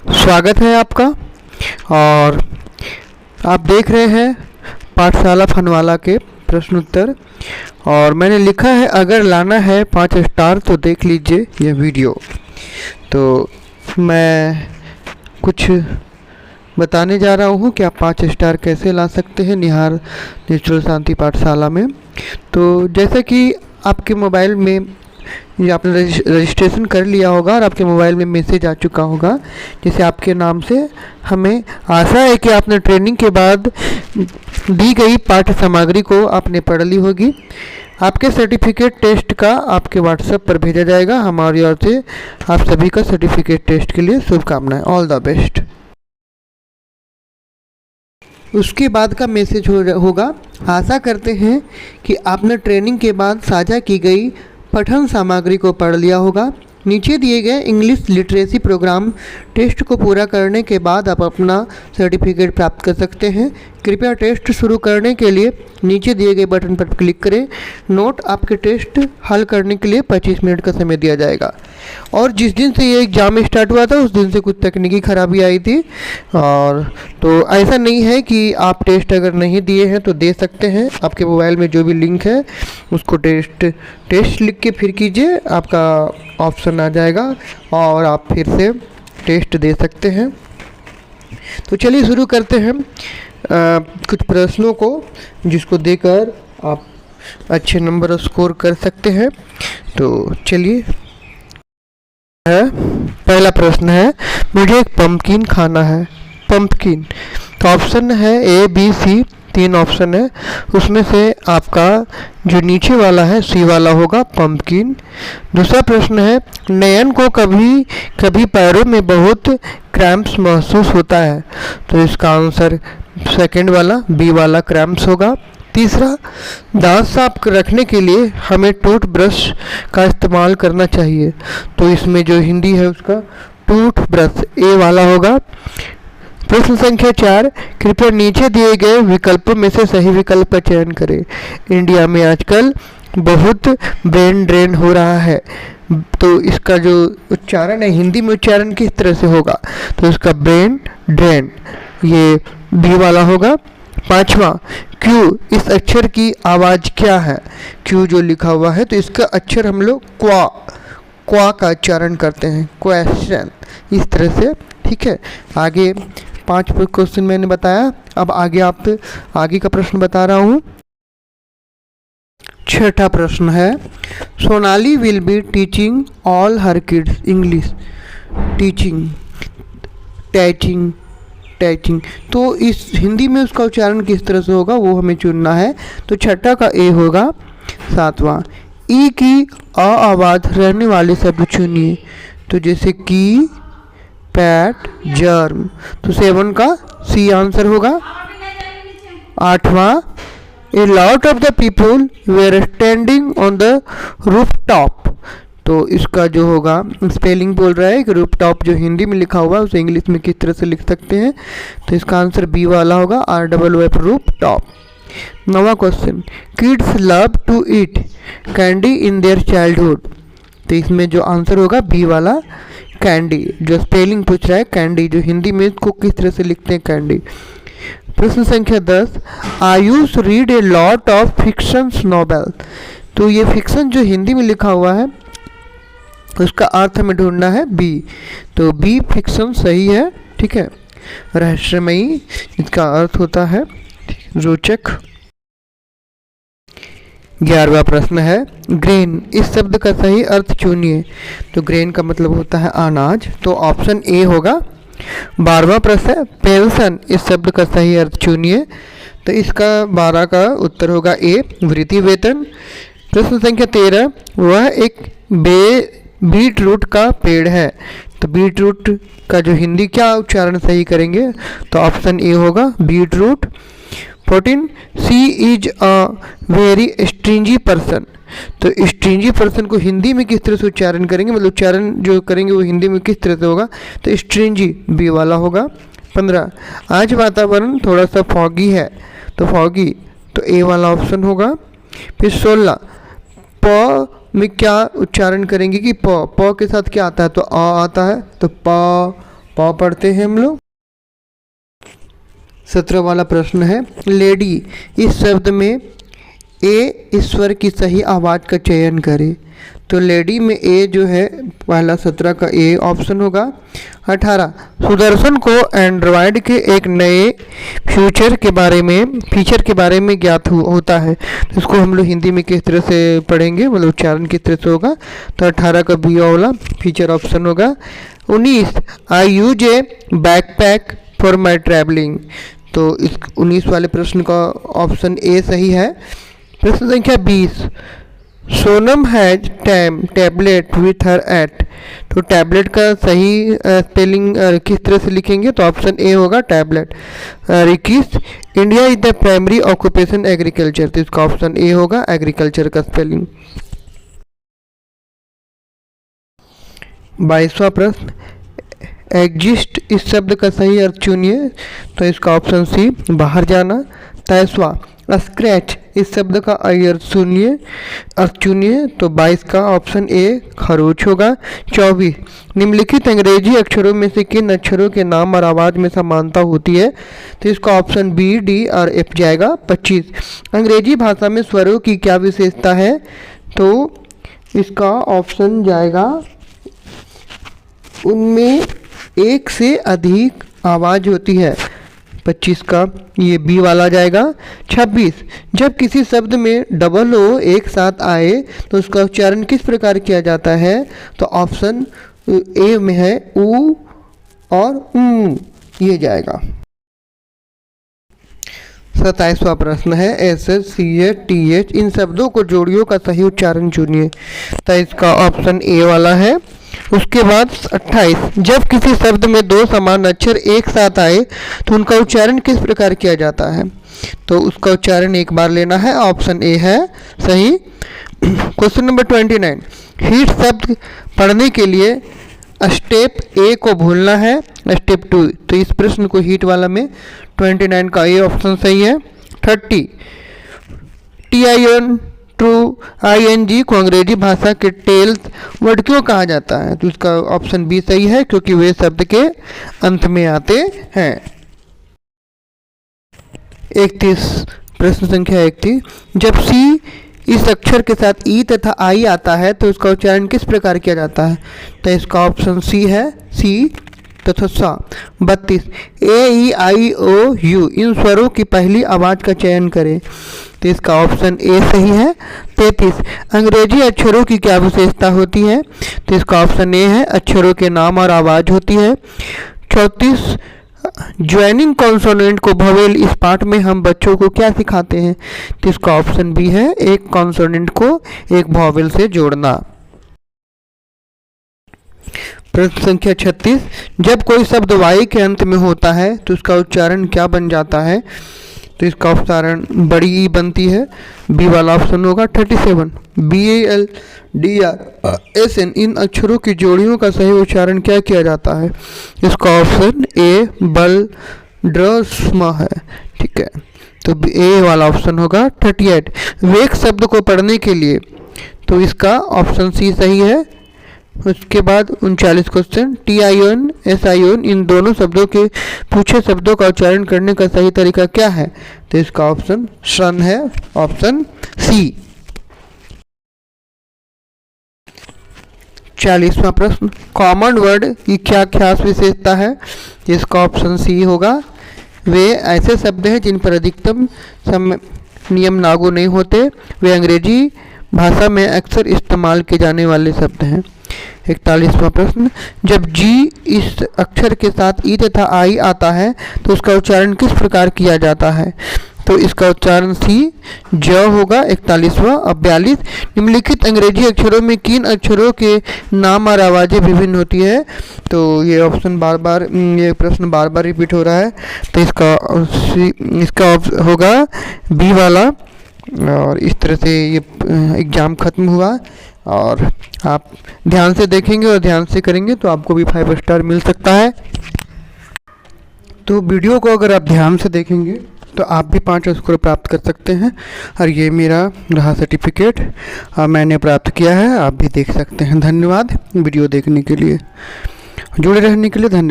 स्वागत है आपका। और आप देख रहे हैं पाठशाला फनवाला के प्रश्न उत्तर। और मैंने लिखा है अगर लाना है 5 स्टार तो देख लीजिए यह वीडियो। तो मैं कुछ बताने जा रहा हूँ कि आप 5 स्टार कैसे ला सकते हैं निहार नेचुरल शांति पाठशाला में। तो जैसे कि आपके मोबाइल में ये आपने रजिस्ट्रेशन कर लिया होगा और आपके मोबाइल में मैसेज आ चुका होगा जैसे आपके नाम से। हमें आशा है कि आपने ट्रेनिंग के बाद दी गई पाठ्य सामग्री को आपने पढ़ ली होगी। आपके सर्टिफिकेट टेस्ट का आपके व्हाट्सएप पर भेजा जाएगा। हमारी ओर से आप सभी का सर्टिफिकेट टेस्ट के लिए शुभकामनाएं। All the best. उसके बाद का मैसेज होगा आशा करते हैं कि आपने ट्रेनिंग के बाद साझा की गई पठन सामग्री को पढ़ लिया होगा। नीचे दिए गए इंग्लिश लिटरेसी प्रोग्राम टेस्ट को पूरा करने के बाद आप अपना सर्टिफिकेट प्राप्त कर सकते हैं। कृपया टेस्ट शुरू करने के लिए नीचे दिए गए बटन पर क्लिक करें। नोट आपके टेस्ट हल करने के लिए 25 मिनट का समय दिया जाएगा। और जिस दिन से ये एग्ज़ाम स्टार्ट हुआ था उस दिन से कुछ तकनीकी खराबी आई थी। और तो ऐसा नहीं है कि आप टेस्ट अगर नहीं दिए हैं तो दे सकते हैं। आपके मोबाइल में जो भी लिंक है उसको टेस्ट लिख के फिर कीजिए, आपका ऑप्शन आ जाएगा और आप फिर से टेस्ट दे सकते हैं। तो चलिए शुरू करते हैं कुछ प्रश्नों को जिसको देकर आप अच्छे नंबर स्कोर कर सकते हैं। तो चलिए, पहला प्रश्न है मुझे एक पंपकिन खाना है। पंपकिन तो ऑप्शन है ए बी सी, 3 ऑप्शन है। उसमें से आपका जो नीचे वाला है सी वाला होगा पंपकिन। दूसरा प्रश्न है नयन को कभी कभी पैरों में बहुत क्रैम्प्स महसूस होता है। तो इसका आंसर सेकंड वाला बी वाला क्रैम्प्स होगा। तीसरा दांत साफ रखने के लिए हमें टूथब्रश का इस्तेमाल करना चाहिए। तो इसमें जो हिंदी है उसका टूथब्रश ए वाला होगा। प्रश्न संख्या 4 कृपया नीचे दिए गए विकल्पों में से सही विकल्प का चयन करें। इंडिया में आजकल बहुत ब्रेन ड्रेन हो रहा है। तो इसका जो उच्चारण है हिंदी में उच्चारण किस तरह से होगा? तो इसका ब्रेन ड्रेन ये बी वाला होगा। 5वां क्यू, इस अक्षर की आवाज़ क्या है? क्यू जो लिखा हुआ है तो इसका अक्षर हम लोग क्वा का उच्चारण करते हैं, क्वेश्चन, इस तरह से। ठीक है, आगे 5 क्वेश्चन मैंने बताया। अब आगे का प्रश्न बता रहा हूँ। 6ठा प्रश्न है Sonali will be teaching all her kids English. Teaching, teaching, तो इस हिंदी में उसका उच्चारण किस तरह से होगा वो हमें चुनना है। तो 6ठा का ए होगा। 7वां ई की अ आवाज़ रहने वाले शब्द चुनिए। तो जैसे की, पैट, जर्म, तो 7 का सी आंसर होगा। 8वां a lot of the people were standing on the rooftop. तो इसका जो होगा स्पेलिंग बोल रहा है कि रूफ टॉप जो हिंदी में लिखा हुआ है उसे इंग्लिश में किस तरह से लिख सकते हैं। तो इसका आंसर बी वाला होगा, RFF रूफ टॉप। 9वां question kids love to eat candy in their childhood. तो इसमें जो आंसर होगा बी वाला कैंडी, जो स्पेलिंग पूछ रहा है कैंडी, जो हिंदी में इसको किस तरह से लिखते हैं कैंडी। प्रश्न संख्या 10 Ayush read A lot of fictions novel. तो ये फिक्शन जो हिंदी में लिखा हुआ है उसका अर्थ हमें ढूंढना है बी। तो बी फिक्शन सही है। ठीक है, रहस्यमयी इसका अर्थ होता है रोचक। 11वां प्रश्न है ग्रेन, इस शब्द का सही अर्थ चुनिए। तो ग्रेन का मतलब होता है अनाज, तो ऑप्शन ए होगा। 12वां प्रश्न है पेंशन, इस शब्द का सही अर्थ चुनिए। तो इसका 12 का उत्तर होगा ए वृत्ति वेतन। प्रश्न संख्या 13 वह एक बीट रूट का पेड़ है। तो बीट रूट का जो हिंदी क्या उच्चारण सही करेंगे? तो ऑप्शन ए होगा beetroot. 14 C is a very stingy person. तो स्ट्रिंजी पर्सन को हिंदी में किस तरह से उच्चारण करेंगे, मतलब उच्चारण जो करेंगे वो हिंदी में किस तरह से होगा? तो स्ट्रिंजी बी वाला होगा। 15 आज वातावरण थोड़ा सा फॉगी है। तो फॉगी तो ए वाला ऑप्शन होगा। फिर 16 प में क्या उच्चारण करेंगे कि प के साथ क्या आता है? तो अ आता है, तो प पौ पढ़ते हैं हम लोग। 17 वाला प्रश्न है, लेडी इस शब्द में ए ईश्वर की सही आवाज़ का चयन करें। तो लेडी में ए जो है पहला 17 का ए ऑप्शन होगा। 18 सुदर्शन को एंड्रॉयड के एक नए फीचर के बारे में ज्ञात होता है। तो इसको हम लोग हिंदी में किस तरह से पढ़ेंगे, मतलब उच्चारण किस तरह से होगा। तो 18 का बी वाला फीचर ऑप्शन होगा। 19 I use a backpack for my travelling. तो इस 19 वाले प्रश्न का ऑप्शन ए सही है। प्रश्न संख्या 20 Sonam has tablet with her at. तो टैबलेट का सही स्पेलिंग किस तरह से लिखेंगे, तो ऑप्शन ए होगा tablet. 21 India is the primary occupation agriculture. तो इसका ऑप्शन ए होगा एग्रीकल्चर का स्पेलिंग। 22वां प्रश्न एग्जिस्ट इस शब्द का सही अर्थ चुनिए। तो इसका ऑप्शन सी बाहर जाना। 23वां स्क्रैच इस शब्द का अर्थ चुनिए। तो 22 का ऑप्शन ए खरोच होगा। 24 निम्नलिखित अंग्रेजी अक्षरों में से किन अक्षरों के नाम और आवाज़ में समानता होती है। तो इसका ऑप्शन बी, डी और एफ जाएगा। 25 अंग्रेजी भाषा में स्वरों की क्या विशेषता है। तो इसका ऑप्शन जाएगा उनमें एक से अधिक आवाज़ होती है। 25 का ये बी वाला जाएगा। 26 जब किसी शब्द में डबल ओ एक साथ आए तो उसका उच्चारण किस प्रकार किया जाता है। तो ऑप्शन ए में है ऊ और ऊ, ये जाएगा। 27वां प्रश्न है S S C H T H इन शब्दों को जोड़ियों का सही उच्चारण चुनिए। तो इसका ऑप्शन ए वाला है। उसके बाद 28 जब किसी शब्द में दो समान अक्षर एक साथ आए तो उनका उच्चारण किस प्रकार किया जाता है। तो उसका उच्चारण एक बार लेना है, ऑप्शन ए है सही। क्वेश्चन नंबर 29 हीट शब्द पढ़ने के लिए स्टेप ए को भूलना है, स्टेप 2। तो इस प्रश्न को हीट वाला में 29 का ए ऑप्शन सही है। 30 TIN ट्रू ING को अंग्रेजी भाषा के टेल्स वर्ड क्यों कहा जाता है। तो इसका ऑप्शन बी सही है क्योंकि वे शब्द के अंत में आते हैं। 31 प्रश्न संख्या 31 जब सी इस अक्षर के साथ ई तथा आई आता है तो इसका उच्चारण किस प्रकार किया जाता है। तो इसका ऑप्शन सी है, सी तथा सा। 32 AEIOU इन स्वरों की पहली आवाज़ का चयन करें। तो इसका ऑप्शन ए सही है। 33 अंग्रेजी अक्षरों की क्या विशेषता होती है। तो इसका ऑप्शन ए है अक्षरों के नाम और आवाज़ होती है। 34 ज्वाइनिंग कॉन्सोनेंट को वोवेल इस पाठ में हम बच्चों को क्या सिखाते हैं। तो इसका ऑप्शन बी है एक कॉन्सोनेंट को एक वोवेल से जोड़ना। प्रश्न संख्या 36 जब कोई शब्द वाई के अंत में होता है तो उसका उच्चारण क्या बन जाता है। तो इसका उच्चारण बड़ी ई बनती है, बी वाला ऑप्शन होगा। 37 BALDRSN इन अक्षरों की जोड़ियों का सही उच्चारण क्या किया जाता है। इसका ऑप्शन ए बल ड्रस्मा है, ठीक है। तो ए वाला ऑप्शन होगा। 38 वेग शब्द को पढ़ने के लिए तो इसका ऑप्शन सी सही है। उसके बाद 39 क्वेश्चन TIN SIN इन दोनों शब्दों के पूछे शब्दों का उच्चारण करने का सही तरीका क्या है। तो इसका ऑप्शन सन है, ऑप्शन सी। 40वां प्रश्न कॉमन वर्ड की क्या खास विशेषता है। इसका ऑप्शन सी होगा। वे ऐसे शब्द हैं जिन पर अधिकतम नियम लागू नहीं होते। वे अंग्रेजी भाषा में अक्सर इस्तेमाल किए जाने वाले शब्द हैं। 41वां प्रश्न जब जी इस अक्षर के साथ ई तथा आई आता है तो उसका उच्चारण किस प्रकार किया जाता है। तो इसका उच्चारण सी ज होगा। 41वां। अब 42 निम्नलिखित अंग्रेजी अक्षरों में किन अक्षरों के नाम और आवाज़ें विभिन्न होती है। तो ये ऑप्शन ये प्रश्न बार बार रिपीट हो रहा है। तो इसका होगा बी वाला। और इस तरह से ये एग्ज़ाम ख़त्म हुआ और आप ध्यान से देखेंगे और ध्यान से करेंगे तो आपको भी 5 स्टार मिल सकता है। तो वीडियो को अगर आप ध्यान से देखेंगे तो आप भी 5 स्कोर प्राप्त कर सकते हैं। और ये मेरा रहा सर्टिफिकेट मैंने प्राप्त किया है, आप भी देख सकते हैं। धन्यवाद वीडियो देखने के लिए, जुड़े रहने के लिए धन्यवाद।